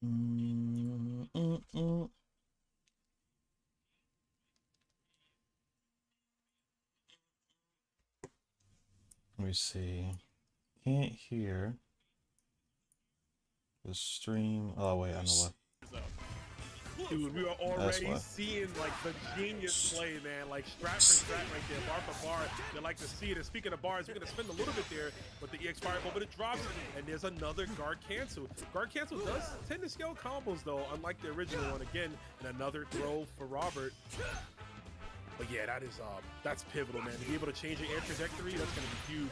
Mm, mm, mm. Let me see. Can't hear the stream. Oh wait, I know what. Dude, we are That's already why. seeing like the genius play, man. Like strat for strat right there, bar for bar. You like to see it. And speaking of bars, we're gonna spend a little bit there with the EX fireball, but it drops, and there's another guard cancel. Guard cancel does tend to scale combos though, unlike the original one. Again, and another throw for Robert. But yeah, that's pivotal, man. To be able to change your air trajectory, that's gonna be huge.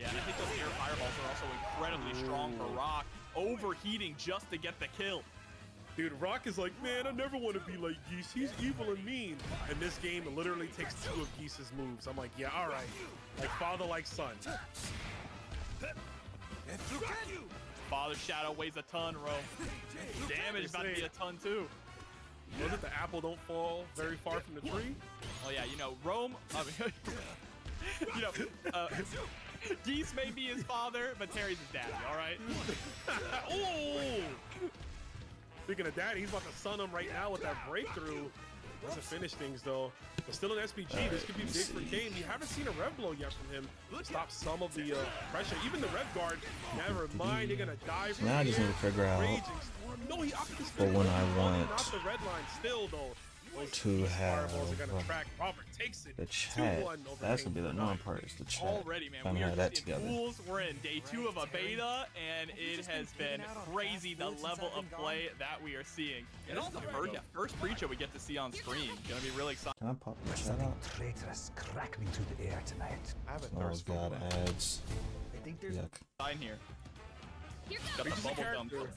Yeah, and I think those air fireballs are also incredibly strong for Rock, overheating just to get the kill. Dude, Rock is like, man, I never want to be like Geese. He's evil and mean. And this game literally takes 2 of Geese's moves. I'm like, yeah, all right. Like father, like son. Father's Shadow weighs a ton, Ro. Damage about to be a ton too. Was it the apple don't fall very far from the tree? Oh yeah, you know, Rome, you know, Geese may be his father, but Terry's his daddy, all right? Oh! Speaking of daddy, he's about to sun him right now with that breakthrough. Doesn't finish things though. But still an SPG. This could be big for Kane. You haven't seen a rev blow yet from him. Stop some of the pressure. Even the rev guard. Never mind. They're gonna die. Now I just need to figure out No, he opted to for when I want not the red line still though. to have Robert takes it. the chat. That's gonna be the annoying part, is the chat. Already, man, Trying we to are have that just in together. pools. We're in day 2 of a beta, and it has been crazy the level of play that we are seeing. And this is the first preacher we get to see on screen. Gonna be really exciting. Can I pop the chat out? Traitorous crackling through the air tonight. I have a Oh thirst for god, blood. ads. I think there's Yuck. In here. Got the She's a bubble gum. character.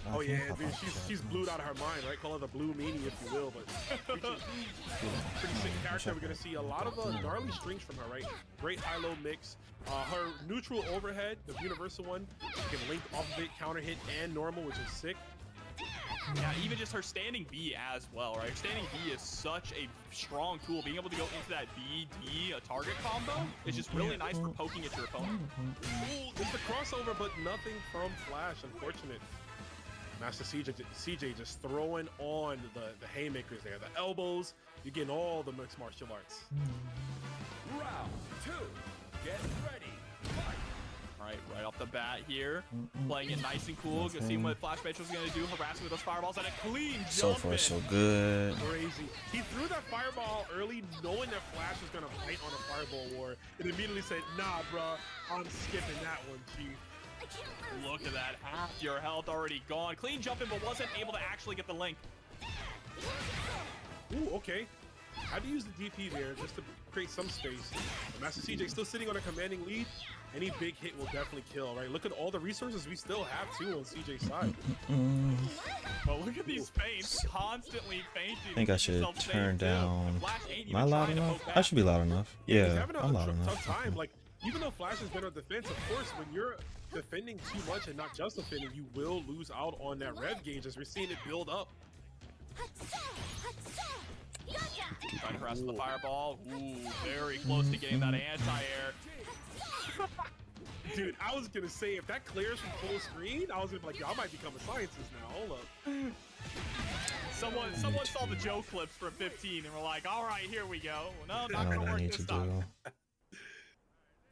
I Oh yeah, can't pop dude, out. she's blued out of her mind, right? Call her the blue meanie if you will, but pretty sick character. We're gonna see a lot of gnarly strings from her, right? Great high-low mix. Her neutral overhead, the universal one, you can link off of it, counter hit, and normal, which is sick. Yeah, even just her standing B as well, right? Standing B is such a strong tool. Being able to go into that BD target combo is just really nice for poking at your opponent. Ooh, there's the crossover, but nothing from Flash, unfortunate. Master CJ just throwing on the haymakers there, the elbows. You're getting all the mixed martial arts. round 2. Get ready. Right off the bat here, playing it nice and cool. Gonna see what Flash Metro's gonna do, harassing with those fireballs, and a clean jump So far, in. so good. Crazy. He threw that fireball early, knowing that Flash was gonna bite on a fireball war, and immediately said, "Nah, bruh, I'm skipping that one, Chief." Look at that, half your health already gone. Clean jump in, but wasn't able to actually get the link. Ooh, okay. Had to use the DP there just to create some space. But Master CJ still sitting on a commanding lead. Any big hit will definitely kill, right? Look at all the resources we still have too on CJ's side. But look at these feints, constantly feinting. I think I should Yourself safe, turn too. down. Flash ain't Am I even loud trying to enough? poke I back. should be loud enough. He's Yeah, having I'm loud tough enough. time. Like, even though Flash has been on defense, of course, when you're defending too much and not just defending, you will lose out on that rev gauge as we're seeing it build up. Trying to harass with the fireball. Ooh, very close to getting that anti-air. Dude, I was gonna say, if that clears from full screen, I was gonna be like, yo, I might become a scientist now. Hold up. Someone saw the Joe clips from 15 and we're like, all right, here we go. No, I not know gonna what I work need this to time. do.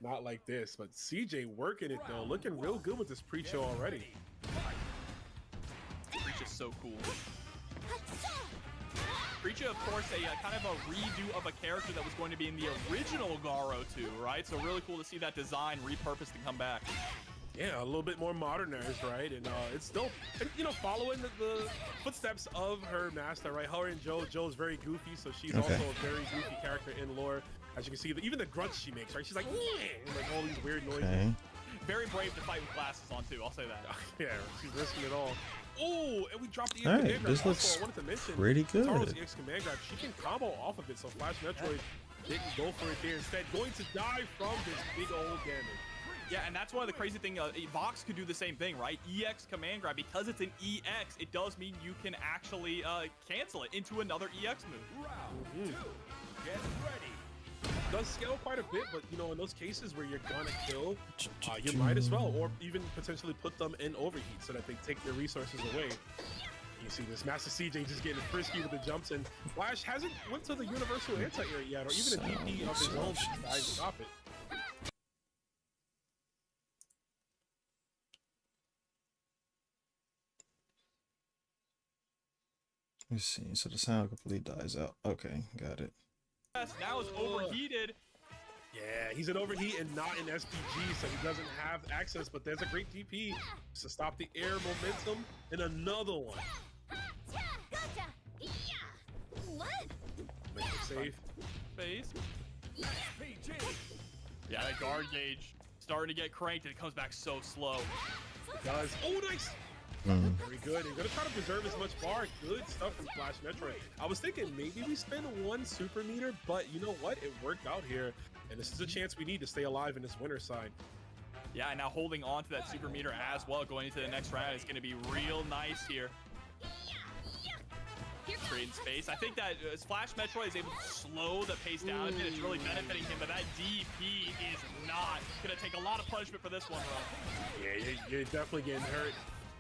Not like this, but CJ working it though, looking real good with this pre-show already. Preacher is so cool. Preacher, of course, a kind of a redo of a character that was going to be in the original GAROU 2, right? So really cool to see that design repurposed and come back. Yeah, a little bit more modernized, right? And it's still, you know, following the footsteps of her master, right? Her and Joe's very goofy, so she's also a very goofy character in lore. As you can see, even the grunts she makes, right? She's like, and like all these weird noises. Okay. Very brave to fight with glasses on too, I'll say that. Yeah, she's risking it all. Oh, and we dropped the All right, command grab. this looks Also, I wanted to mention pretty good. Taro's EX command grab. She can combo off of it, so Flash Metroid didn't go for it there. Instead, going to die from this big old damage. Yeah, and that's one of the crazy things. Vox could do the same thing, right? EX command grab, because it's an EX, it does mean you can actually cancel it into another EX move. Round 2. Get ready. does scale quite a bit, but you know, in those cases where you're gonna kill, you might as well, or even potentially put them in overheat so that they take their resources away. You see this Master CJ just getting frisky with the jumps, and Flash hasn't went to the universal anti-air yet, or even a DP of his own to try and stop it. Let's see. So the sound completely dies out. Okay, got it. Now is overheated. Yeah, he's in overheat and not in SPG, so he doesn't have access, but there's a great DP to stop the air momentum, and another one. Make it safe. Phase. Yeah, that guard gauge starting to get cranked, and it comes back so slow. It does. Oh, nice. Very good. You're gonna try to preserve as much bar. Good stuff from Flash Metroid. I was thinking maybe we spend one super meter, but you know what? It worked out here, and this is a chance we need to stay alive in this winter side. Yeah, and now holding on to that super meter as well going into the next round is going to be real nice here. Trading space. I think that Flash Metroid is able to slow the pace down a bit. It's really benefiting him, but that DP is not going to take a lot of punishment for this one, bro. Yeah, you're definitely getting hurt.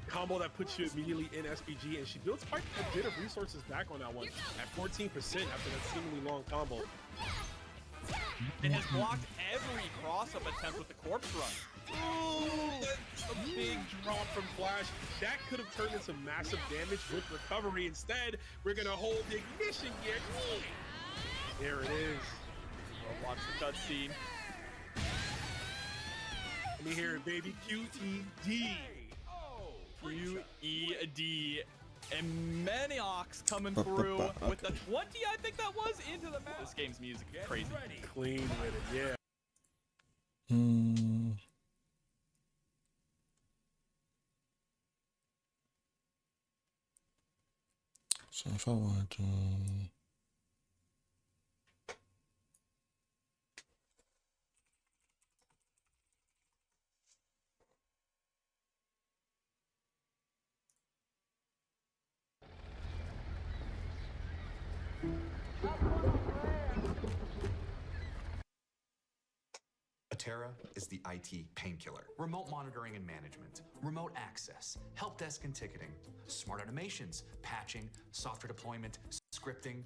Combo that puts you immediately in SPG, and she builds quite a bit of resources back on that one at 14% after that seemingly long combo. It has blocked every cross-up attempt with the corpse run. Oh, that's a big drop from Flash. That could have turned into massive damage with recovery. Instead, we're gonna hold the ignition gear. There it is. Well, watch the cutscene. Let me hear it, baby. QED. QED. And Maniox coming through with the 20, I think that was, into the map. This game's music is crazy. Clean with it, yeah. So if I want to... Atera is the IT painkiller. Remote monitoring and management, remote access, help desk and ticketing, smart automations, patching, software deployment, scripting,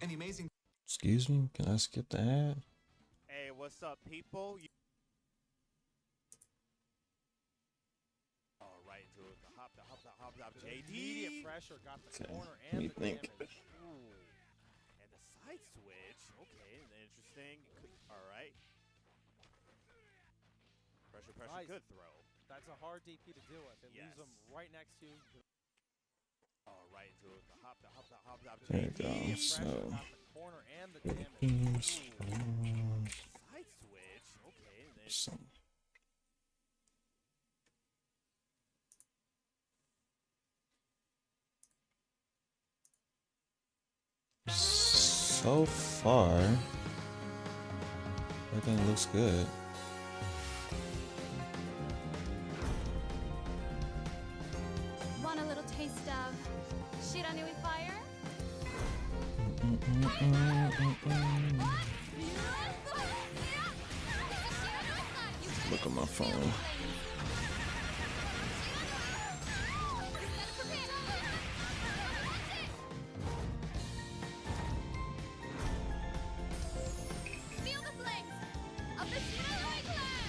and the amazing... Excuse me, can I skip the ad? Hey, what's up, people? All right, into the hop. JD. Immediate pressure got the corner and the damage. Ooh. And the side switch. Okay, interesting. All right. Pressure nice. could throw. That's a hard DP to deal with. It leaves him right next to you. All right, into the hop. There you go. JD. So, Got the corner and the damage. Side switch. Okay, and then so far, everything looks good. Want a little taste of Shiranui fire? Look at my phone. Feel the flames of the Shiranui clan!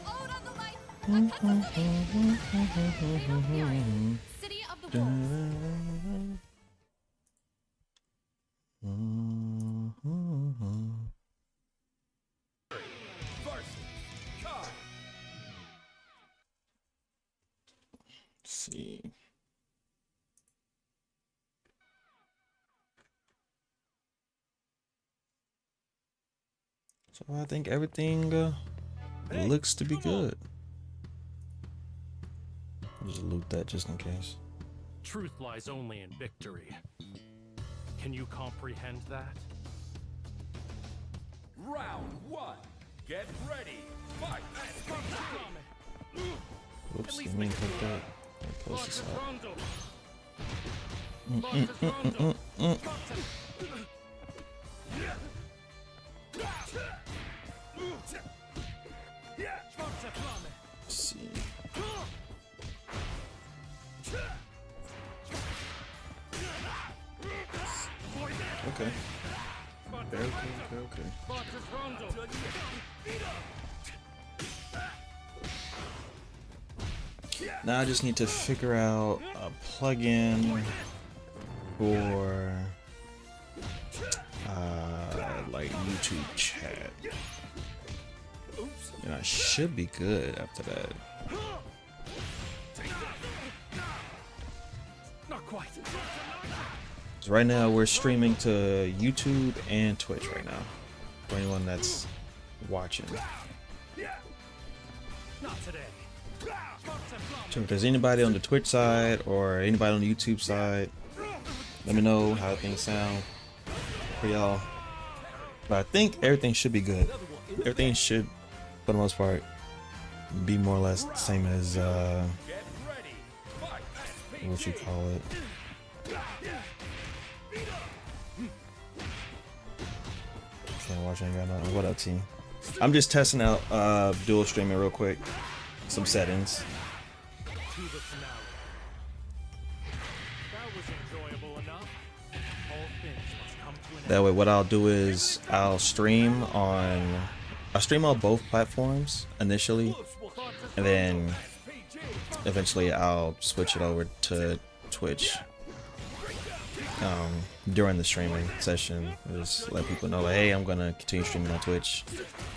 Ode of the light, Fatal Fury, City of the Wolves. See. So I think everything looks to be good. Just loot that just in case. Truth lies only in victory. Can you comprehend that? Round one. Get ready. Fight. Oops, didn't mean to hit that. Close this out. Let's see. Okay. Okay. Now I just need to figure out a plugin for like YouTube chat. And I should be good after that. Not quite. So right now we're streaming to YouTube and Twitch right now. For anyone that's watching. Not today. So if there's anybody on the Twitch side or anybody on the YouTube side, let me know how things sound for y'all. But I think everything should be good. Everything should, for the most part, be more or less the same as what you call it. Can't watch, ain't got nothing. What up, team? I'm just testing out dual streaming real quick. Some settings. To the finale. That was enjoyable enough. All things must come to an That way, what I'll do is I'll stream on both platforms initially, and then eventually I'll switch it over to Twitch during the streaming session. Just let people know, like, hey, I'm gonna continue streaming on Twitch.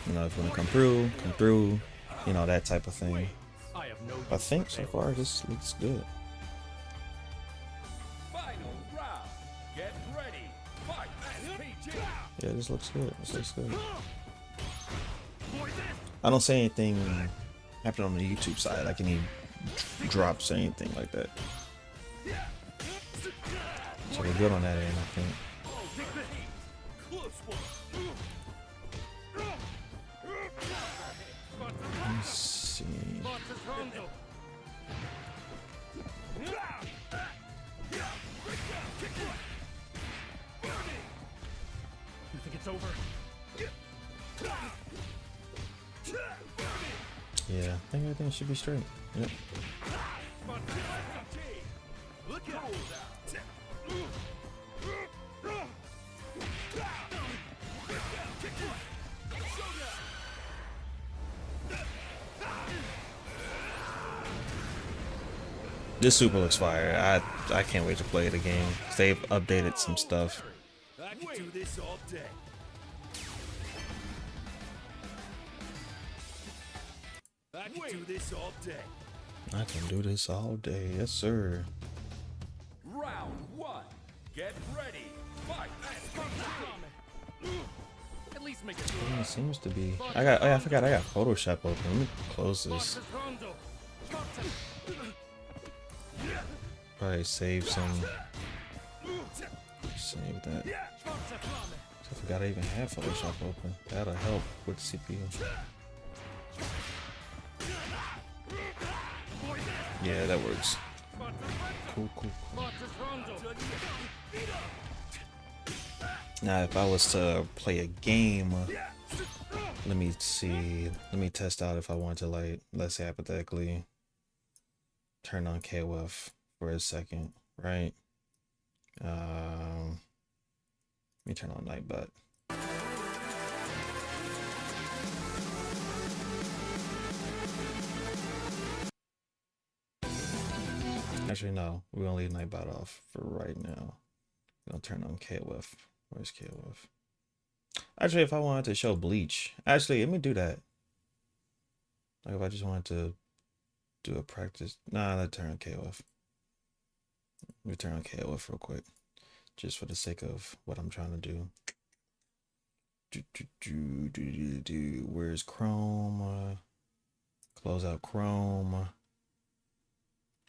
You know, if you wanna come through. You know, that type of thing. I have no I think so far this looks good. Final round. Get ready. Fight. SPG. Yeah, this looks good. This looks good. I don't say anything happened on the YouTube side, like any drops or anything like that. So we're good on that end, I think. Let's see. You think it's over? Yeah, I think everything should be straight. Yep. This super looks fire. I can't wait to play it again. They've updated some stuff. I can do this all day. I can do this all day. I can do this all day. Yes, sir. Round one. Get ready. Fight. At least make it. It seems to be. I forgot I got Photoshop open. Let me close this. Probably save some. Save that. I forgot I even have Photoshop open. That'll help with CPU. Yeah, that works. Cool. Now, if I was to play a game, let me see. Let me test out if I want to, like, let's say hypothetically, turn on KOF for a second, right? Let me turn on Nightbot. Actually, no. We're gonna leave Nightbot off for right now. We're gonna turn on KOF. Where's KOF? Actually, if I wanted to show Bleach, actually, let me do that. Like, if I just wanted to do a practice, nah, let's turn on KOF. Let me turn on KOF real quick, just for the sake of what I'm trying to do. Where's Chrome? Close out Chrome.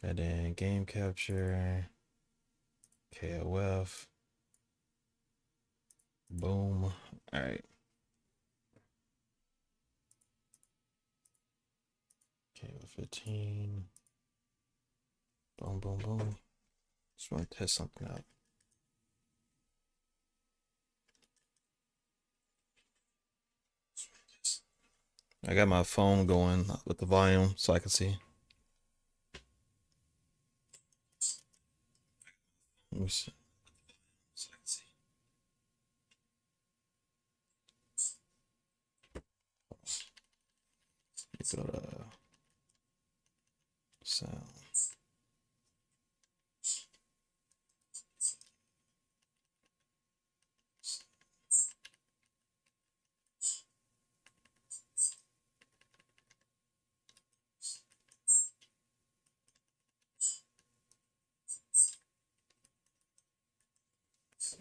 And then game capture, KOF, boom. All right. KOF 15, boom. Just want to test something out. I got my phone going with the volume so I can see. Let me see. Let me go to sound.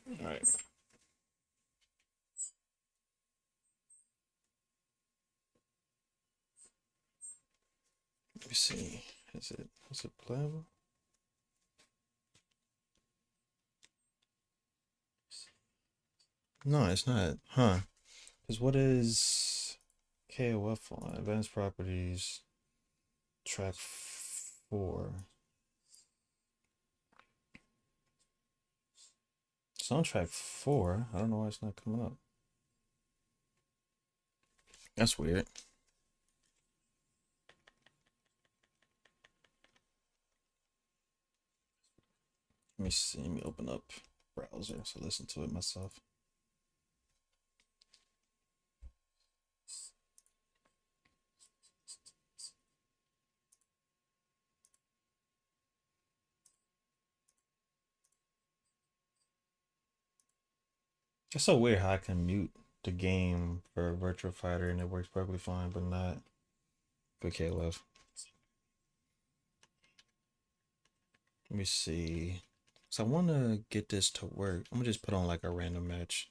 All right. Let me see. Is it playable? No, it's not. Huh. Because what is KOF on? Advanced properties, track 4. It's on track 4. I don't know why it's not coming up. That's weird. Let me see. Let me open up browser so listen to it myself. It's so weird how I can mute the game for Virtual Fighter and it works perfectly fine, but not for KOF. Let me see. So I want to get this to work. I'm gonna just put on like a random match.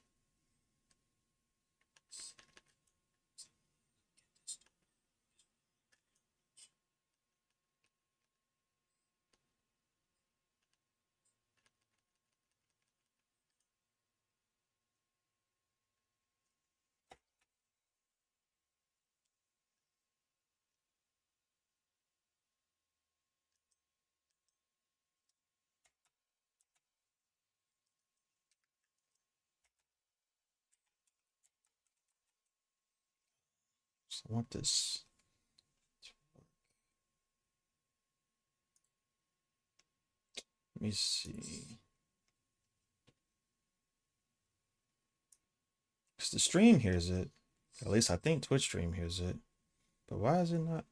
So I want this. Let me see. Because the stream hears it. At least I think Twitch stream hears it. But why is it not?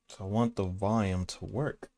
So I want the volume to work.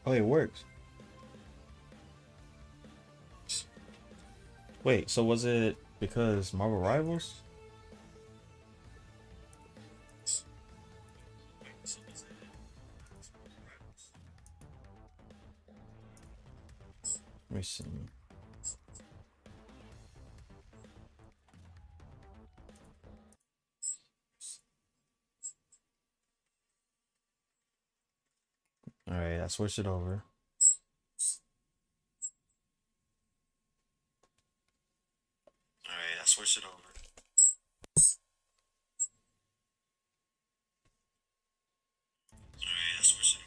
Oh, it works. Wait, so was it because Marvel Rivals? Let me see. All right, I switched it over. All right, I switched it over. All right, I switched it over.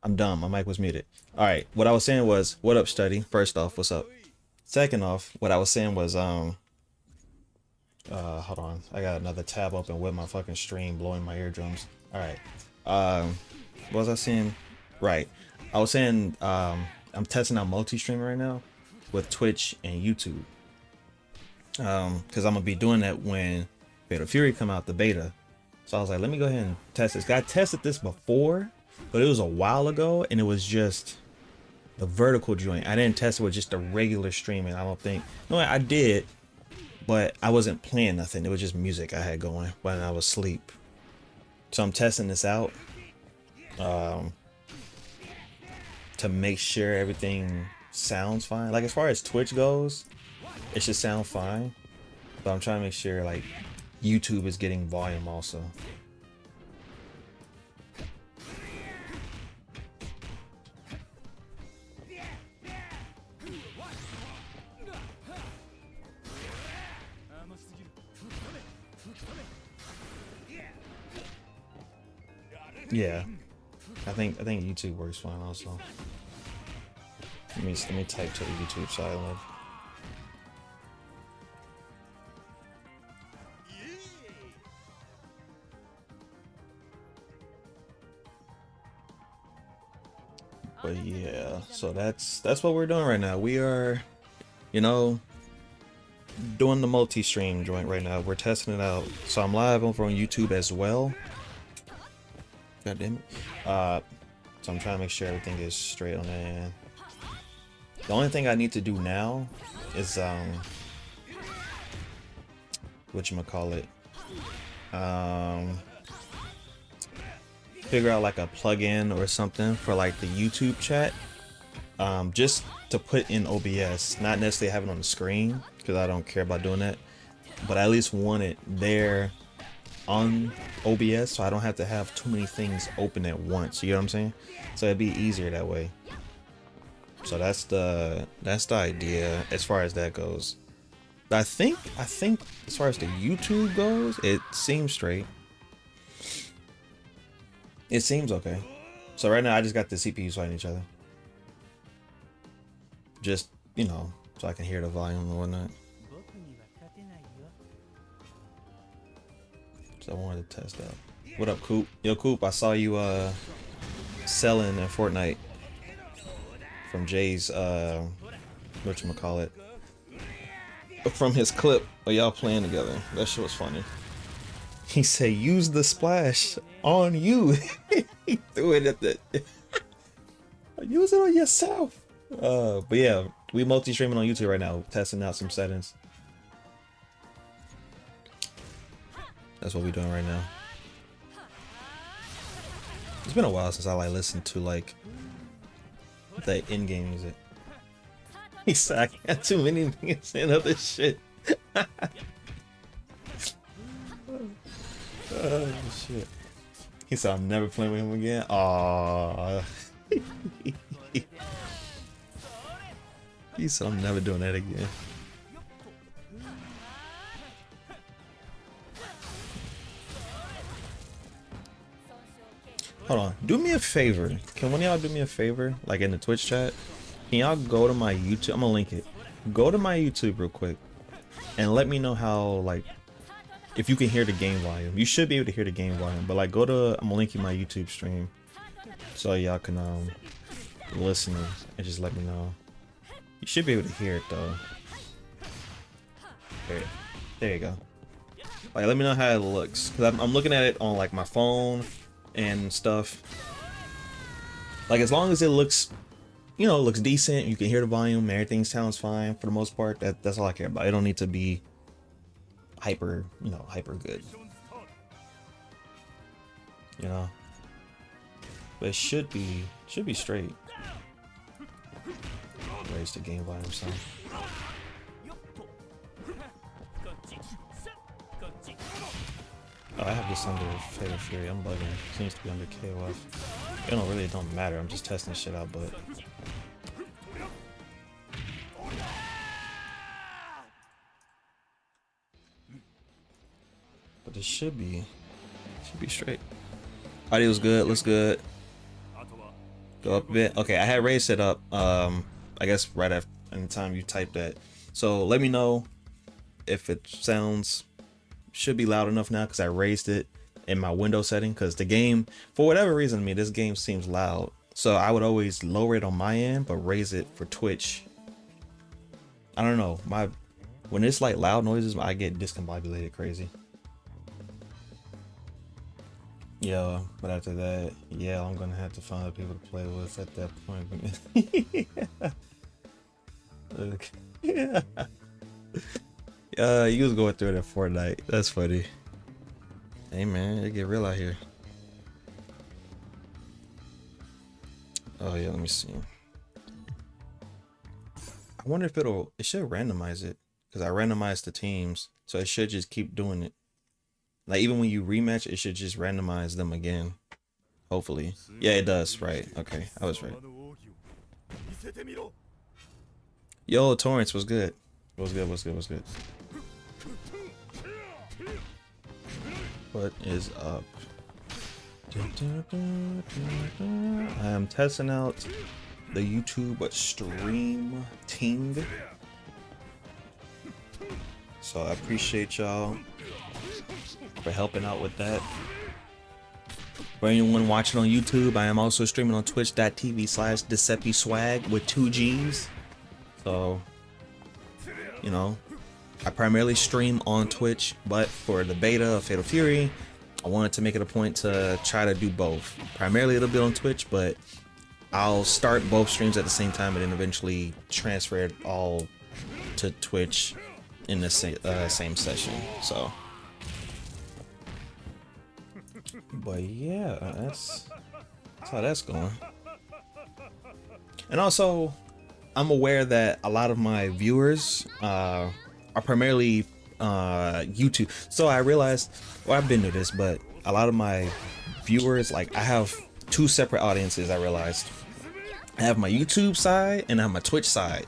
I'm dumb. My mic was muted. All right. What I was saying was, what up, study? First off, what's up? Second off, what I was saying was, hold on. I got another tab open with my fucking stream blowing my eardrums. All right. What was I saying? Right. I was saying, I'm testing out Multistream right now with Twitch and YouTube. Because I'm gonna be doing that when Fatal Fury come out, the beta. So I was like, let me go ahead and test this. I tested this before, but it was a while ago, and it was just the vertical joint. I didn't test it with just a regular streaming. I don't think. No, I did, but I wasn't playing nothing. It was just music I had going when I was asleep. So I'm testing this out to make sure everything sounds fine. Like as far as Twitch goes, it should sound fine, but I'm trying to make sure like YouTube is getting volume also. Yeah, I think YouTube works fine also. Let me type to the YouTube side of it. But yeah, so that's what we're doing right now. We are, you know, doing the multi-stream joint right now. We're testing it out. So I'm live over on YouTube as well. God damn it. So I'm trying to make sure everything is straight on that end. The only thing I need to do now is whatchamacallit, figure out like a plugin or something for like the YouTube chat, just to put in OBS, not necessarily have it on the screen because I don't care about doing that, but I at least want it there on OBS so I don't have to have too many things open at once. You know what I'm saying? So it'd be easier that way. So that's the idea as far as that goes. I think as far as the YouTube goes, it seems straight. It seems okay. So right now I just got the CPUs fighting each other. Just, you know, so I can hear the volume and whatnot. So I wanted to test out. What up, Coop? Yo, Coop, I saw you selling in Fortnite from Jay's whatchamacallit, from his clip of y'all playing together. That shit was funny. He said, use the splash on you. He threw it at the use it on yourself. But yeah, we multi-streaming on YouTube right now, testing out some settings. That's what we're doing right now. It's been a while since I like listened to like the in-game music. He said I got too many things in other shit. Oh shit. He said I'm never playing with him again. Aww. He said I'm never doing that again. Hold on. Do me a favor. Can one of y'all do me a favor? Like in the Twitch chat? Can y'all go to my YouTube? I'm gonna link it. Go to my YouTube real quick and let me know how, like, if you can hear the game volume. You should be able to hear the game volume, but like go to, I'm gonna link you my YouTube stream so y'all can listen and just let me know. You should be able to hear it though. There you go. Like, let me know how it looks, because I'm looking at it on like my phone and stuff. Like, as long as it looks, you know, it looks decent, you can hear the volume, everything sounds fine for the most part. That's all I care about. It don't need to be hyper, you know, hyper good, you know, but it should be straight. Raise the game volume some. Oh, I have this under Fatal Fury. I'm bugging. It seems to be under KOF. It don't matter. I'm just testing shit out, but this should be straight. Audio's good. Looks good. Go up a bit. Okay, I had raised it up. I guess right after in the time you typed that. So let me know if it sounds should be loud enough now because I raised it in my window setting. Because the game, for whatever reason, to me this game seems loud. So I would always lower it on my end, but raise it for Twitch. I don't know. When it's like loud noises, I get discombobulated crazy. Yeah, but after that, yeah, I'm gonna have to find other people to play with at that point. Yeah. You was going through it at Fortnite. That's funny. Hey man, it get real out here. Oh yeah, let me see. I wonder if it should randomize it because I randomized the teams, so it should just keep doing it. Like even when you rematch, it should just randomize them again. Hopefully. Yeah, it does. Right. Okay, I was right. Yo, Torrance, was good. What's good? What's good? What's good? What is up? I am testing out the YouTube stream ting. So I appreciate y'all for helping out with that. For anyone watching on YouTube, I am also streaming on twitch.tv/DecepySwag with 2 G's. So, you know, I primarily stream on Twitch, but for the beta of Fatal Fury, I wanted to make it a point to try to do both. Primarily it'll be on Twitch, but I'll start both streams at the same time and then eventually transfer it all to Twitch in the same session. So, but yeah, that's how that's going. And also, I'm aware that a lot of my viewers are primarily YouTube. So I realized, well, I've been to this, but a lot of my viewers, like I have 2 separate audiences. I realized I have my YouTube side and I have my Twitch side.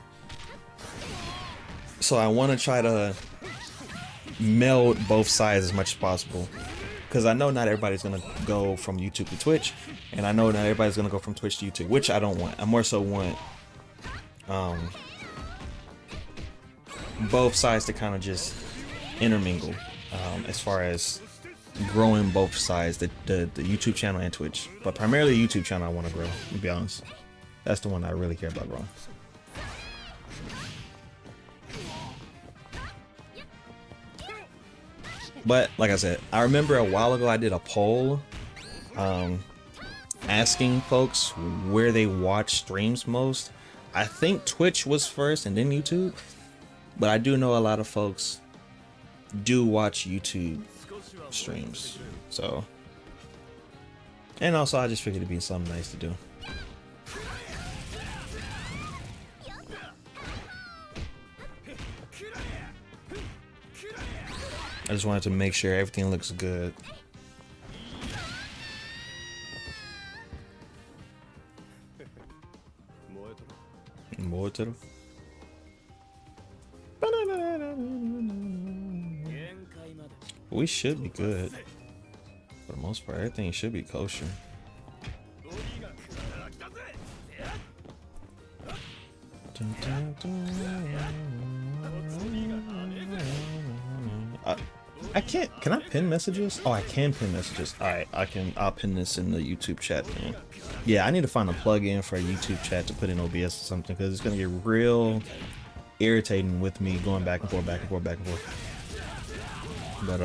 So I want to try to meld both sides as much as possible, because I know not everybody's gonna go from YouTube to Twitch, and I know not everybody's gonna go from Twitch to YouTube, which I don't want. I more so want both sides to kind of just intermingle as far as growing both sides, the YouTube channel and Twitch, but primarily the YouTube channel I want to grow, to be honest. That's the one I really care about growing. But like I said, I remember a while ago I did a poll asking folks where they watch streams most. I think Twitch was first and then YouTube, but I do know a lot of folks do watch YouTube streams. So, and also I just figured it'd be something nice to do. I just wanted to make sure everything looks good. We should be good. For the most part, everything should be kosher. I can't. Can I pin messages? Oh, I can pin messages. All right, I'll pin this in the YouTube chat, man. Yeah, I need to find a plug-in for a YouTube chat to put in OBS or something, because it's gonna get real irritating with me going back and forth, back and forth, back and forth. But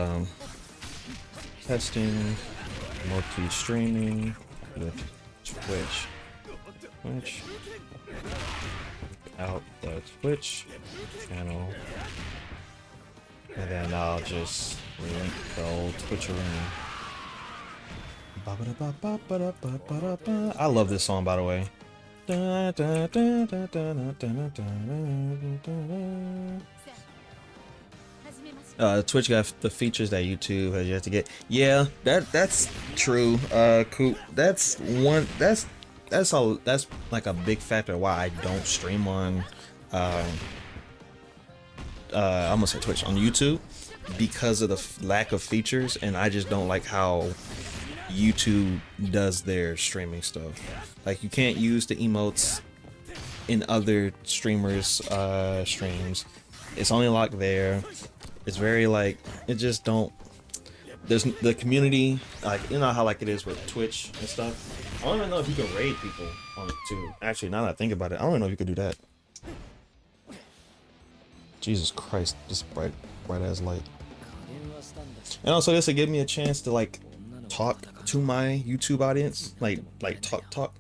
testing, multi-streaming with Twitch. Out the Twitch channel. And then I'll just link the old Twitcheroo. I love this song, by the way. Twitch got the features that YouTube has yet to get. Yeah, that's true. Coop. That's like a big factor why I don't stream on I almost said Twitch, on YouTube, because of the lack of features, and I just don't like how YouTube does their streaming stuff. Like you can't use the emotes in other streamers streams. It's only locked there. It's very like, it just don't, there's the community, like you know how like it is with Twitch and stuff. I don't even know if you can raid people on it too. Actually, now that I think about it, I don't even know if you could do that. Jesus Christ, this bright ass light. And also this will give me a chance to like talk to my YouTube audience, like talk.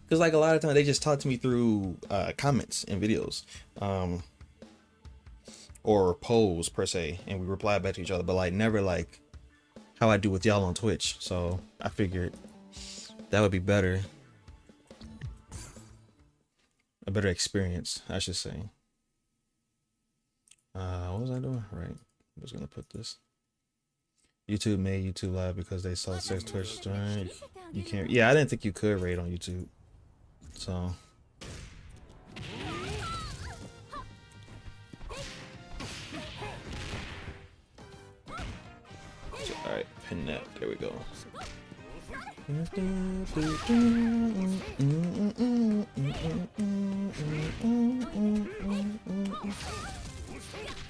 Cause like a lot of times they just talk to me through comments and videos, or polls per se, and we reply back to each other, but like never like how I do with y'all on Twitch. So I figured that would be better, a better experience, I should say. What was I doing? Right, I was gonna put this. YouTube made YouTube live because they saw sex Twitch. Right? You can't. Yeah, I didn't think you could raid on YouTube. So. Alright, pin that. There we go.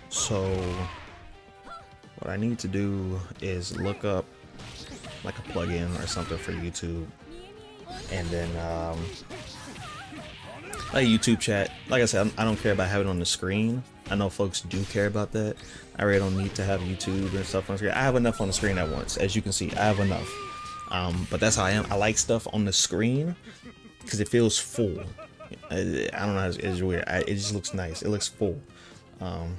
So what I need to do is look up like a plugin or something for YouTube, and then like YouTube chat. Like I said, I don't care about having it on the screen. I know folks do care about that. I really don't need to have YouTube and stuff on the screen. I have enough on the screen at once. As you can see, I have enough. But that's how I am. I like stuff on the screen because it feels full. I don't know, it's weird. It just looks nice. It looks full. Oh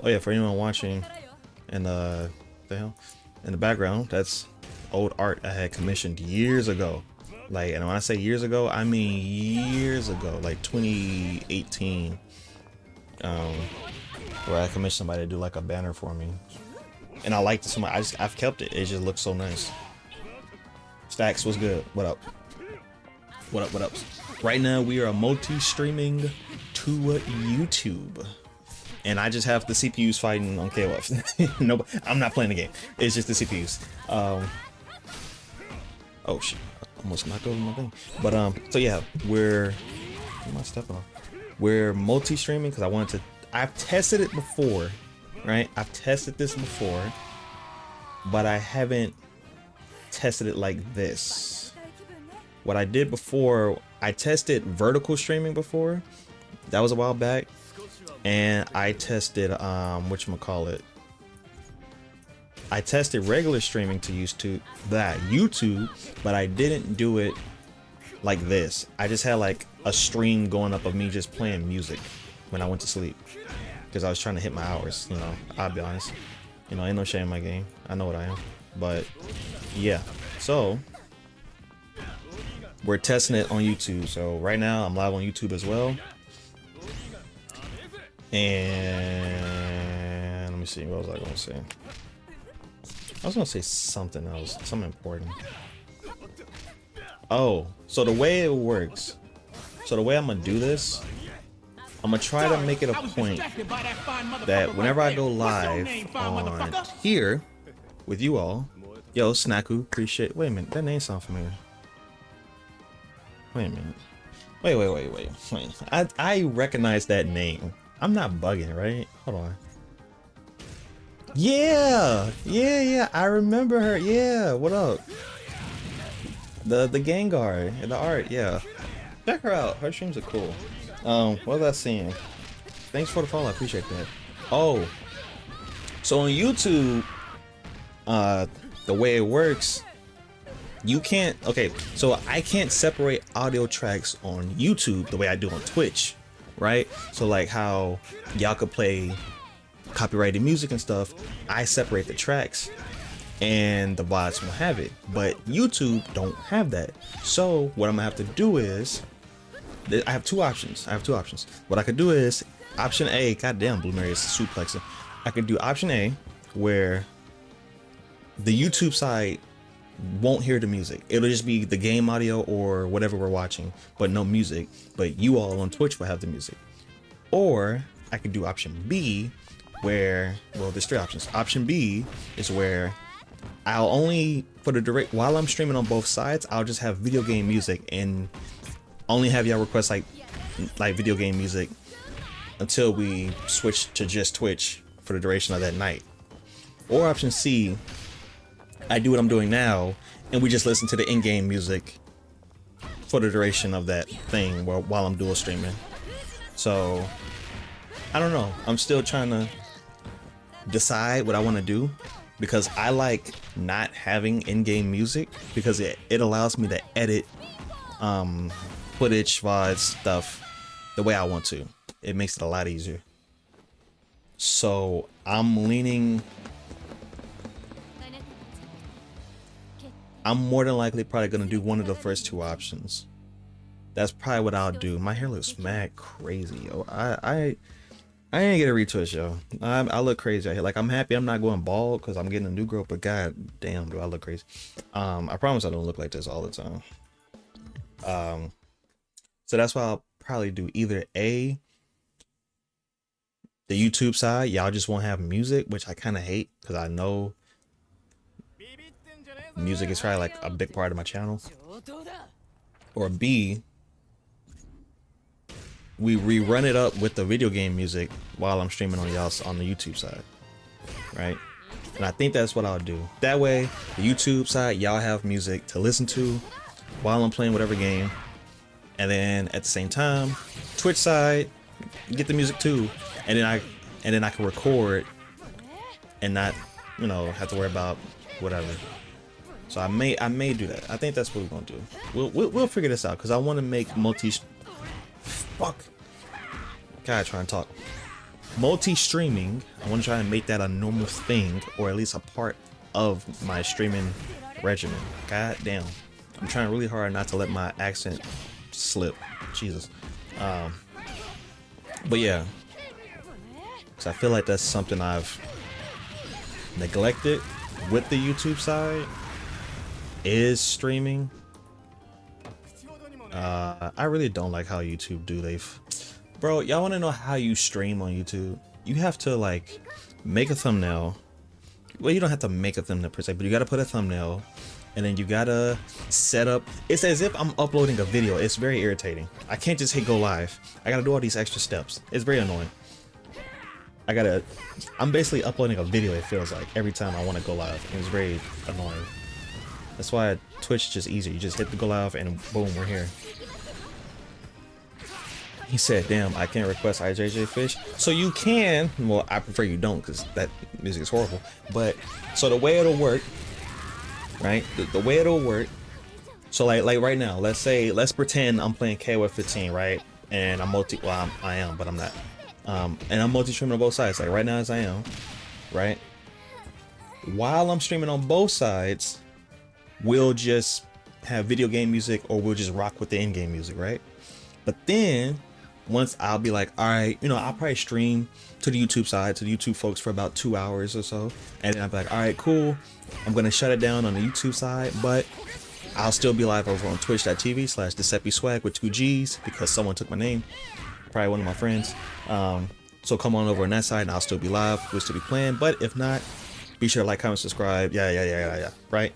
yeah, for anyone watching, and the hell, in the background, that's old art I had commissioned years ago. Like, and when I say years ago, I mean years ago, like 2018. Where I commissioned somebody to do like a banner for me, and I liked it so much. I've kept it. It just looks so nice. Stacks, what's good? What up? What up? What up? Right now we are multi-streaming to YouTube, and I just have the CPUs fighting on KOF. No, I'm not playing the game. It's just the CPUs. Oh shit! Almost knocked over my thing. But so yeah, we're. What am I stepping on? We're multi-streaming because I wanted to. I've tested it before, right? I've tested this before, but I haven't tested it like this. What I did before, I tested vertical streaming before. That was a while back, and I tested whatchamacallit. I tested regular streaming to YouTube, but I didn't do it like this. I just had like a stream going up of me just playing music when I went to sleep because I was trying to hit my hours. You know, I'll be honest. You know, ain't no shame in my game. I know what I am. But yeah, so we're testing it on YouTube. So right now I'm live on YouTube as well. And let me see, what was I gonna say? I was gonna say something else, something important. Oh, so the way it works, so the way I'm gonna do this, I'm gonna try to make it a point that whenever I go live on here with you all, yo, Snaku, appreciate. Wait a minute, that name sound familiar. Wait a minute. Wait. I recognize that name. I'm not bugging, right? Hold on. Yeah, I remember her. Yeah, what up? The Gengar, the art, yeah. Check her out. Her streams are cool. What was I saying? Thanks for the follow. I appreciate that. Oh, so on YouTube, the way it works, you can't. Okay, so I can't separate audio tracks on YouTube the way I do on Twitch, right? So like how y'all could play copyrighted music and stuff, I separate the tracks and the bots will have it, but YouTube don't have that. So what I'm gonna have to do is, I have two options. What I could do is option A. Goddamn, Blue Mary is suplexing. I could do option A, where the YouTube side won't hear the music. It'll just be the game audio or whatever we're watching, but no music. But you all on Twitch will have the music. Or I could do option B, where, well, there's 3 options. Option B is where I'll only, for the direct, while I'm streaming on both sides, I'll just have video game music and only have y'all request like video game music until we switch to just Twitch for the duration of that night. Or option C, I do what I'm doing now and we just listen to the in-game music for the duration of that thing while I'm dual streaming. So I don't know. I'm still trying to decide what I want to do, because I like not having in-game music because it allows me to edit footage, VOD stuff the way I want to. It makes it a lot easier. So I'm leaning, I'm more than likely probably gonna do one of the first 2 options. That's probably what I'll do. My hair looks mad crazy, yo. I ain't get a retwist, yo. I look crazy out here. Like, I'm happy I'm not going bald because I'm getting a new growth, but god damn, do I look crazy. I promise I don't look like this all the time. So that's why I'll probably do either A, the YouTube side, y'all just won't have music, which I kind of hate because I know music is probably like a big part of my channel. Or B, we rerun it up with the video game music while I'm streaming on y'all's on the YouTube side, right? And I think that's what I'll do. That way, the YouTube side, y'all have music to listen to while I'm playing whatever game, and then at the same time, Twitch side, get the music too, and then I can record and not, you know, have to worry about whatever. So I may do that. I think that's what we're gonna do. We'll figure this out because I want to make multi-streaming. I want to try and make that a normal thing, or at least a part of my streaming regimen. God damn, I'm trying really hard not to let my accent slip. Jesus. But yeah, because I feel like that's something I've neglected with the YouTube side, is streaming. I really don't like how YouTube do. Bro, y'all want to know how you stream on YouTube? You have to like make a thumbnail. Well, you don't have to make a thumbnail per se, but you got to put a thumbnail, and then you gotta set up. It's as if I'm uploading a video. It's very irritating. I can't just hit go live. I gotta do all these extra steps. It's very annoying. I'm basically uploading a video, it feels like, every time I want to go live. It's very annoying. That's why Twitch is just easier. You just hit the go live and boom, we're here. He said, damn, I can't request IJJ Fish. So you can, well, I prefer you don't because that music is horrible. But, so the way it'll work, right? The way it'll work, so like right now, let's pretend I'm playing KOF 15, right? And I'm I am, but I'm not. And I'm multi-streaming on both sides, like right now as I am, right? While I'm streaming on both sides, we'll just have video game music, or we'll just rock with the in-game music, right? But then once I'll be like, all right, you know, I'll probably stream to the YouTube side, to the YouTube folks for about 2 hours or so, and then I'll be like, all right, cool, I'm gonna shut it down on the YouTube side, but I'll still be live over on twitch.tv/DecepySwag with 2 G's, because someone took my name, probably one of my friends. So come on over on that side and I'll still be live, we'll still be playing. But if not, be sure to like, comment, subscribe, yeah, right?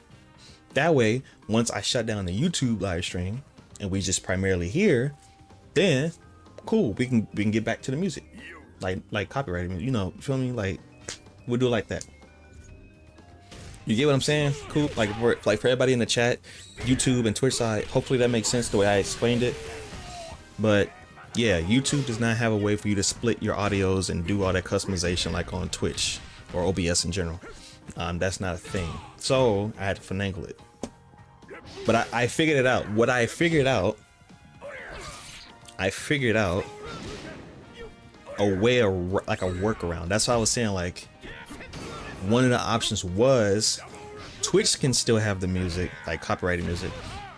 That way, once I shut down the YouTube live stream and we just primarily here, then cool, we can get back to the music, like copyrighted, you know, feel me? Like, we'll do it like that. You get what I'm saying? Cool. Like for everybody in the chat, YouTube and Twitch side, hopefully that makes sense the way I explained it. But yeah, YouTube does not have a way for you to split your audios and do all that customization like on Twitch or OBS in general. That's not a thing. So I had to finagle it. But I figured it out. What I figured out a way of, like, a workaround. That's why I was saying, like, one of the options was Twitch can still have the music, like copyrighted music,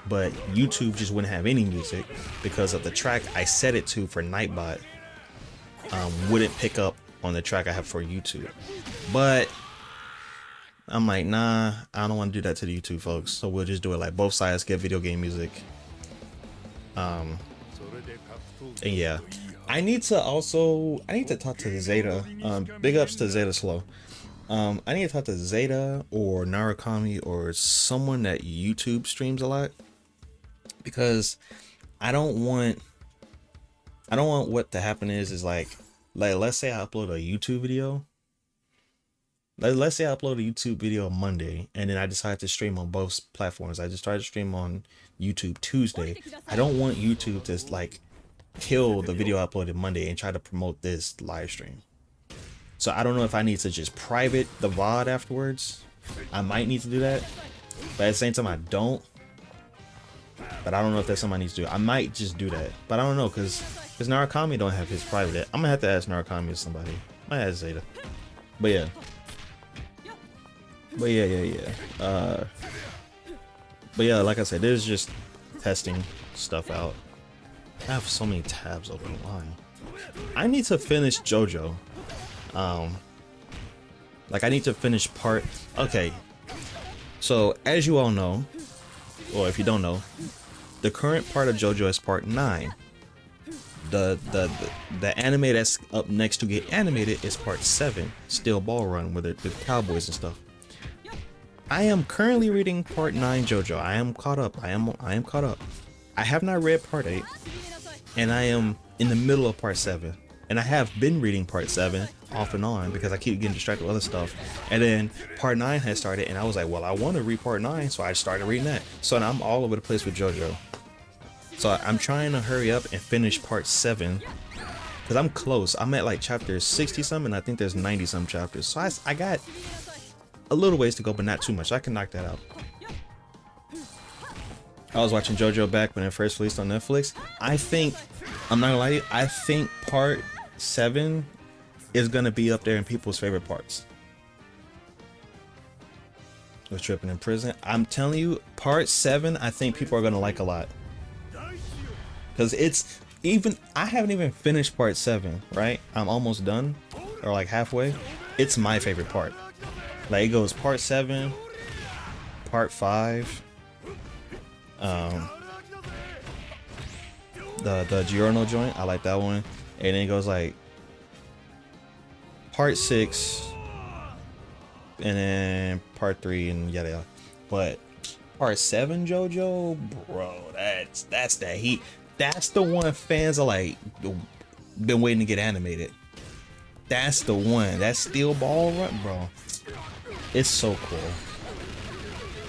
but YouTube just wouldn't have any music because of the track I set it to for Nightbot wouldn't pick up on the track I have for YouTube. But I'm like, nah, I don't want to do that to the YouTube folks, so we'll just do it like both sides get video game music. And yeah, I need to talk to Zeta. Big ups to Zeta Slow. I need to talk to Zeta or Narukami or someone that YouTube streams a lot, because I don't want what to happen is like let's say I upload a YouTube video. Let's say I upload a YouTube video Monday and then I decide to stream on both platforms. I just tried to stream on YouTube Tuesday. I don't want YouTube to like kill the video I uploaded Monday and try to promote this live stream. So I don't know if I need to just private the VOD afterwards. I might need to do that, but at the same time I don't. But I don't know if that's something I need to do. I might just do that, but I don't know because Narukami don't have his private. I'm gonna have to ask Narukami or somebody. I might ask Zeta. But yeah. But yeah, like I said, there's just testing stuff out. I have so many tabs open. Why? I need to finish JoJo. Like I need to finish part. Okay. So as you all know, or if you don't know, the current part of JoJo is part 9. The anime that's up next to get animated is part 7, Steel Ball Run, with the cowboys and stuff. I am currently reading part 9 JoJo. I am caught up. I am caught up. I have not read part 8, and I am in the middle of part 7. And I have been reading part 7 off and on because I keep getting distracted with other stuff. And then part 9 has started, and I was like, well, I want to read part 9, so I started reading that. So now I'm all over the place with JoJo. So I'm trying to hurry up and finish part 7 because I'm close. I'm at like chapter 60 something. I think there's 90 some chapters. So I got a little ways to go, but not too much. I can knock that out. I was watching JoJo back when it first released on Netflix. I think, I'm not gonna lie to you, I think part 7 is gonna be up there in people's favorite parts. Was tripping in prison. I'm telling you, part 7, I think people are gonna like a lot. Because it's even, I haven't even finished part 7, right? I'm almost done, or like halfway. It's my favorite part. Like it goes part 7, part 5, the Giorno joint, I like that one, and then it goes like part 6, and then part 3, and yada yada. But part 7 JoJo, bro, that's that heat. That's the one fans are like been waiting to get animated. That's the one. That Steel Ball Run, bro. It's so cool.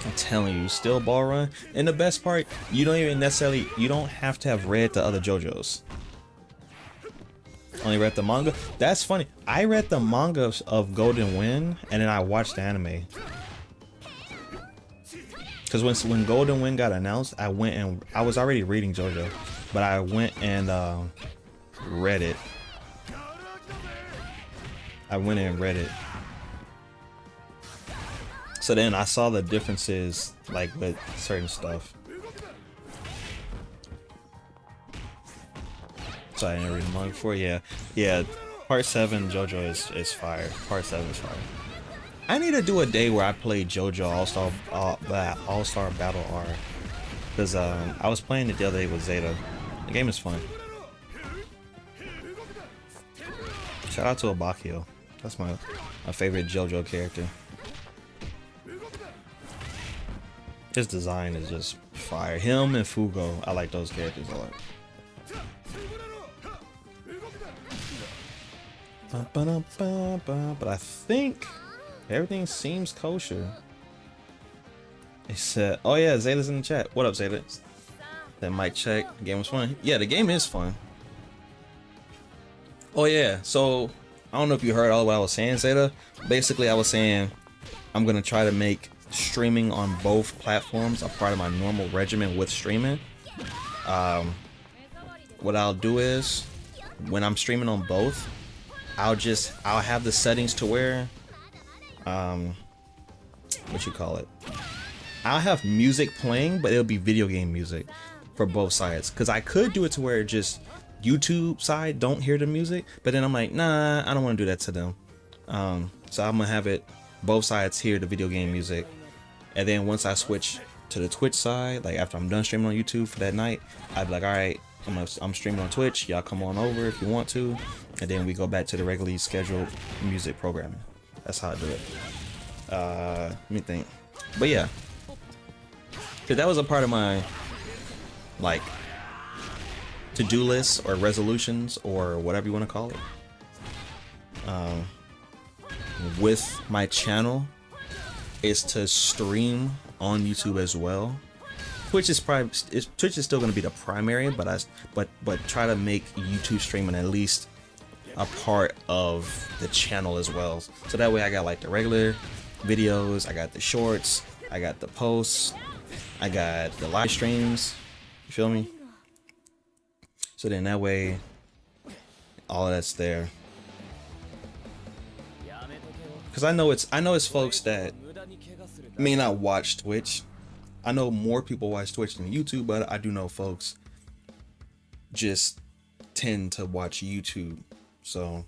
I'm telling you, Steel Ball Run. And the best part, you don't have to have read the other JoJo's. Only read the manga. That's funny. I read the manga of Golden Wind and then I watched the anime. Because when Golden Wind got announced, I went and I was already reading JoJo, but I went and read it. So then I saw the differences like with certain stuff. So I didn't read the manga before. Yeah. Part 7 JoJo is fire. Part 7 is fire. I need to do a day where I play JoJo All-Star Battle R, because I was playing it the other day with Zeta. The game is fun. Shout out to Abakio. That's my favorite JoJo character. His design is just fire. Him and Fugo, I like those characters a lot. But I think everything seems kosher. It said, oh yeah, Zeta's in the chat. What up, Zeta? That mic check. The game was fun. Yeah, the game is fun. Oh yeah, so I don't know if you heard all what I was saying, Zeta. Basically, I was saying I'm gonna try to make streaming on both platforms a part of my normal regimen with streaming. What I'll do is when I'm streaming on both, I'll have the settings to where what you call it, I'll have music playing, but it'll be video game music for both sides, because I could do it to where just YouTube side don't hear the music, but then I'm like, nah, I don't want to do that to them. So I'm gonna have it both sides hear the video game music, and then once I switch to the Twitch side, like after I'm done streaming on YouTube for that night, I'd be like, all right, I'm streaming on Twitch. Y'all come on over if you want to, and then we go back to the regularly scheduled music programming. That's how I do it. Let me think. But yeah, cause that was a part of my like to-do list or resolutions or whatever you want to call it. With my channel is to stream on YouTube as well. Twitch is still going to be the primary, but try to make YouTube streaming at least a part of the channel as well. So that way I got like the regular videos, I got the shorts, I got the posts, I got the live streams. You feel me? So then that way all of that's there. Cause I know it's folks that may not watch Twitch. I know more people watch Twitch than YouTube, but I do know folks just tend to watch YouTube. So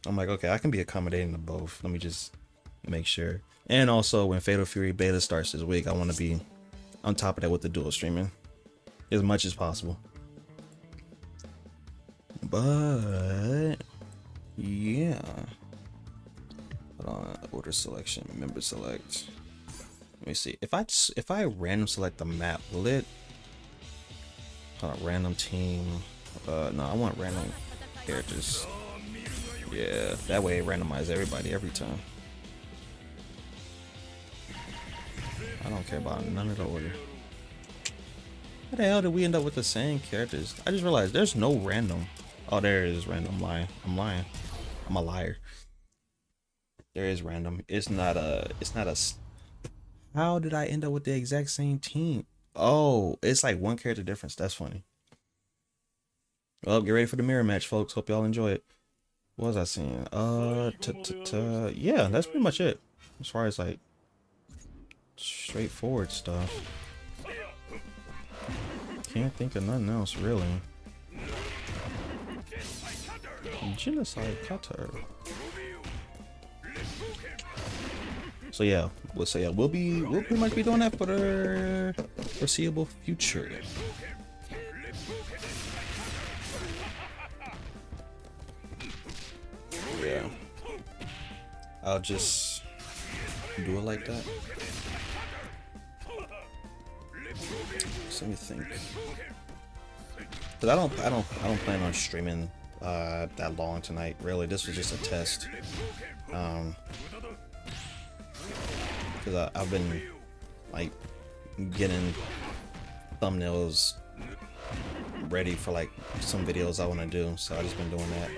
I'm like, okay, I can be accommodating to both. Let me just make sure. And also when Fatal Fury beta starts this week, I want to be on top of that with the dual streaming as much as possible. But yeah. Hold on, order selection, member select. Let me see. If I random select the map, will it? Hold on, random team. No, I want random characters. Yeah, that way it randomizes everybody every time. I don't care about none of the order. How the hell did we end up with the same characters? I just realized there's no random. Oh, there is random. I'm lying. I'm a liar. There is random. It's not a. How did I end up with the exact same team? Oh, it's like one character difference. That's funny. Well, get ready for the mirror match, folks. Hope y'all enjoy it. What was I saying? Yeah, that's pretty much it. As far as like straightforward stuff. Can't think of nothing else really. Genocide cutter. So yeah, we'll pretty much be doing that for the foreseeable future. Yeah, I'll just do it like that. So let me think. Cause I don't plan on streaming that long tonight. Really, this was just a test. Because I've been like getting thumbnails ready for like some videos I want to do, so I've just been doing that.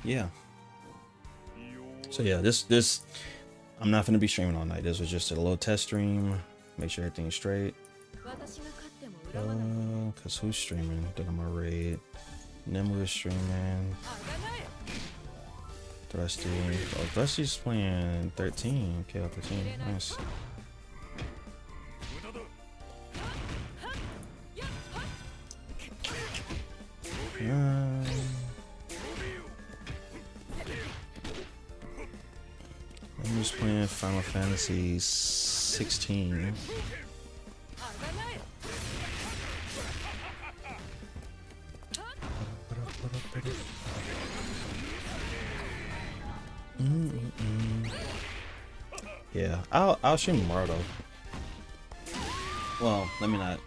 Yeah. So yeah, this I'm not gonna be streaming all night. This was just a little test stream. Make sure everything's straight. Cause who's streaming? Did I'm a raid. Nimble is streaming. Thrusty. Oh, Thrusty's playing 13. Okay, 13. Nice. I'm just playing Final Fantasy 16. Yeah, I'll stream tomorrow though. Well, let me not.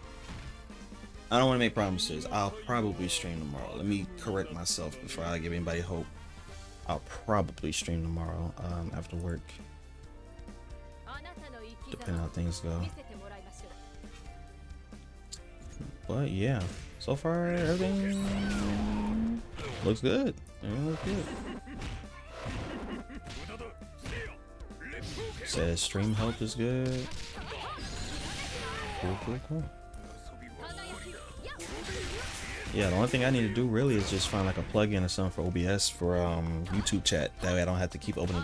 I don't want to make promises. I'll probably stream tomorrow. Let me correct myself before I give anybody hope. I'll probably stream tomorrow after work, depending on how things go. But yeah, so far everything looks good. Everything looks good. Says stream health is good. Cool. Yeah, the only thing I need to do really is just find like a plugin or something for OBS for YouTube chat. That way I don't have to keep opening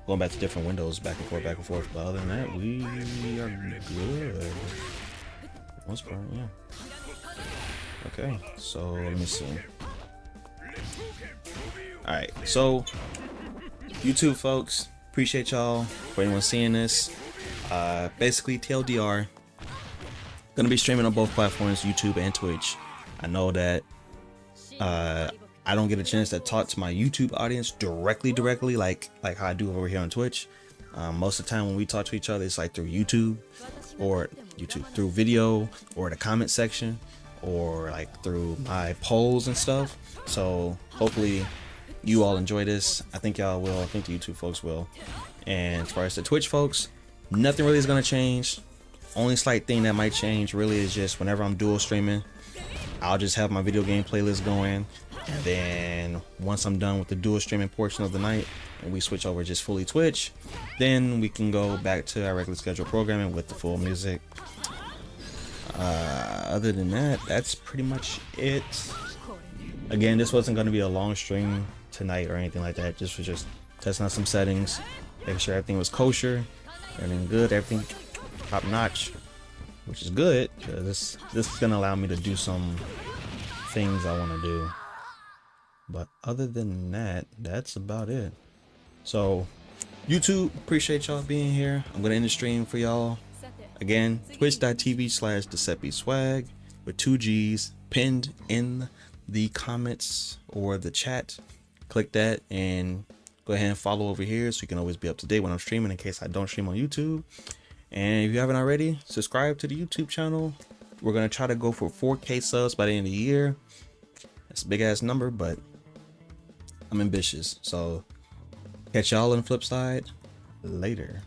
going back to different windows back and forth. But other than that, we are good. For the most part, yeah. Okay, so let me see. Alright, so YouTube folks, appreciate y'all for anyone seeing this. Basically TLDR, gonna be streaming on both platforms, YouTube and Twitch. I know that I don't get a chance to talk to my YouTube audience directly like how I do over here on Twitch. Most of the time when we talk to each other, it's like through YouTube through video or the comment section or like through my polls and stuff. So hopefully you all enjoy this. I think y'all will. I think the YouTube folks will. And as far as the Twitch folks, nothing really is going to change. Only slight thing that might change really is just whenever I'm dual streaming, I'll just have my video game playlist going. And then once I'm done with the dual streaming portion of the night and we switch over just fully Twitch, then we can go back to our regular scheduled programming with the full music. Other than that, that's pretty much it. Again, this wasn't going to be a long stream tonight or anything like that. This was just testing out some settings, making sure everything was kosher, everything good, everything top notch, which is good. This is going to allow me to do some things I want to do. But other than that, that's about it. So YouTube, appreciate y'all being here. I'm going to end the stream for y'all. Again, twitch.tv/DecepySwag with 2 G's pinned in the comments or the chat. Click that and go ahead and follow over here so you can always be up to date when I'm streaming in case I don't stream on YouTube. And if you haven't already, subscribe to the YouTube channel. We're going to try to go for 4K subs by the end of the year. That's a big ass number, but I'm ambitious. So catch y'all on the flip side later.